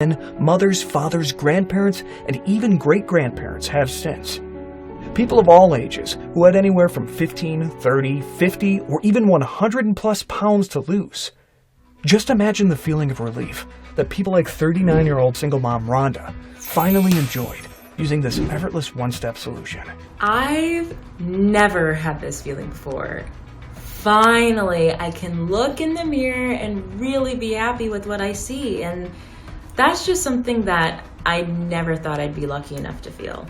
mothers, fathers, grandparents, and even great-grandparents have since. People of all ages who had anywhere from 15, 30, 50, or even 100 plus pounds to lose. Just imagine the feeling of relief that people like 39-year-old single mom Rhonda finally enjoyed using this effortless one-step solution. I've never had this feeling before. Finally, I can look in the mirror and really be happy with what I see, and that's just something that I never thought I'd be lucky enough to feel.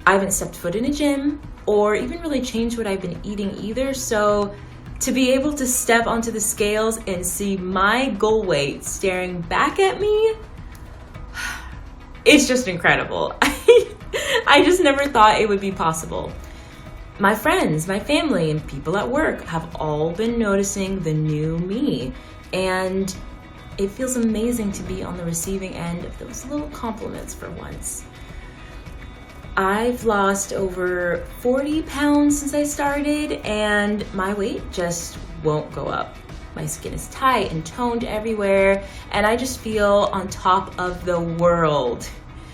I haven't stepped foot in a gym or even really changed what I've been eating either, so to be able to step onto the scales and see my goal weight staring back at me, it's just incredible. I just never thought it would be possible. My friends, my family, and people at work have all been noticing the new me, and it feels amazing to be on the receiving end of those little compliments for once. I've lost over 40 pounds since I started, and my weight just won't go up. My skin is tight and toned everywhere, and I just feel on top of the world.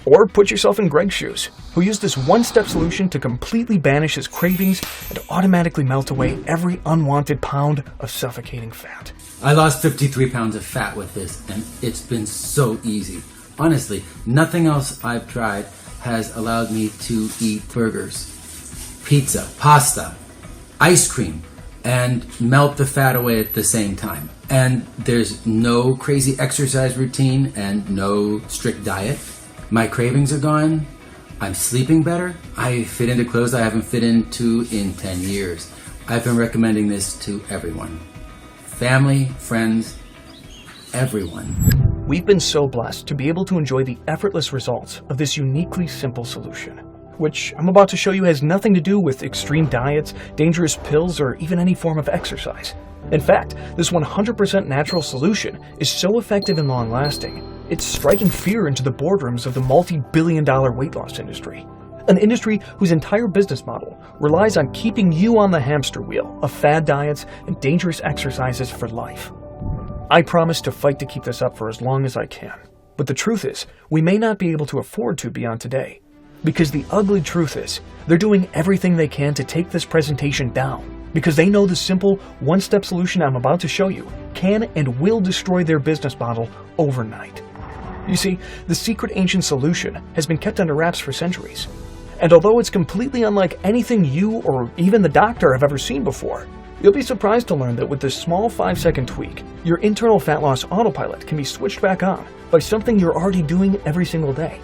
Or put yourself in Greg's shoes, who used this one-step solution to completely banish his cravings and automatically melt away every unwanted pound of suffocating fat. I lost 53 pounds of fat with this, and it's been so easy. Honestly, nothing else I've tried has allowed me to eat burgers, pizza, pasta, ice cream, and melt the fat away at the same time. And there's no crazy exercise routine and no strict diet. My cravings are gone. I'm sleeping better. I fit into clothes I haven't fit into in 10 years. I've been recommending this to everyone. Family, friends, everyone. We've been so blessed to be able to enjoy the effortless results of this uniquely simple solution, which I'm about to show you has nothing to do with extreme diets, dangerous pills, or even any form of exercise. In fact, this 100% natural solution is so effective and long-lasting, it's striking fear into the boardrooms of the multi-billion-dollar weight loss industry. An industry whose entire business model relies on keeping you on the hamster wheel of fad diets and dangerous exercises for life. I promise to fight to keep this up for as long as I can. But the truth is, we may not be able to afford to beyond today. Because the ugly truth is, they're doing everything they can to take this presentation down. Because they know the simple, one-step solution I'm about to show you can and will destroy their business model overnight. You see, the secret ancient solution has been kept under wraps for centuries. And although it's completely unlike anything you or even the doctor have ever seen before, you'll be surprised to learn that with this small 5-second tweak, your internal fat loss autopilot can be switched back on by something you're already doing every single day.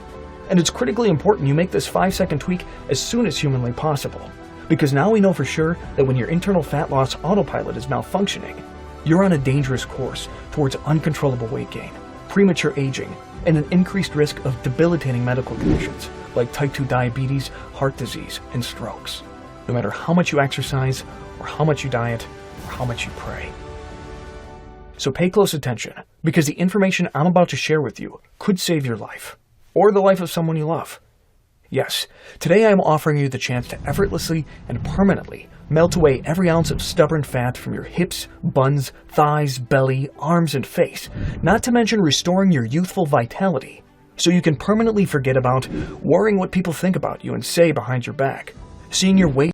And it's critically important you make this 5-second tweak as soon as humanly possible, because now we know for sure that when your internal fat loss autopilot is malfunctioning, you're on a dangerous course towards uncontrollable weight gain, premature aging, and an increased risk of debilitating medical conditions like type 2 diabetes, heart disease, and strokes, no matter how much you exercise, or how much you diet, or how much you pray. So pay close attention, because the information I'm about to share with you could save your life, or the life of someone you love. Yes, today I am offering you the chance to effortlessly and permanently melt away every ounce of stubborn fat from your hips, buns, thighs, belly, arms, and face, not to mention restoring your youthful vitality, so you can permanently forget about worrying what people think about you and say behind your back, seeing your weight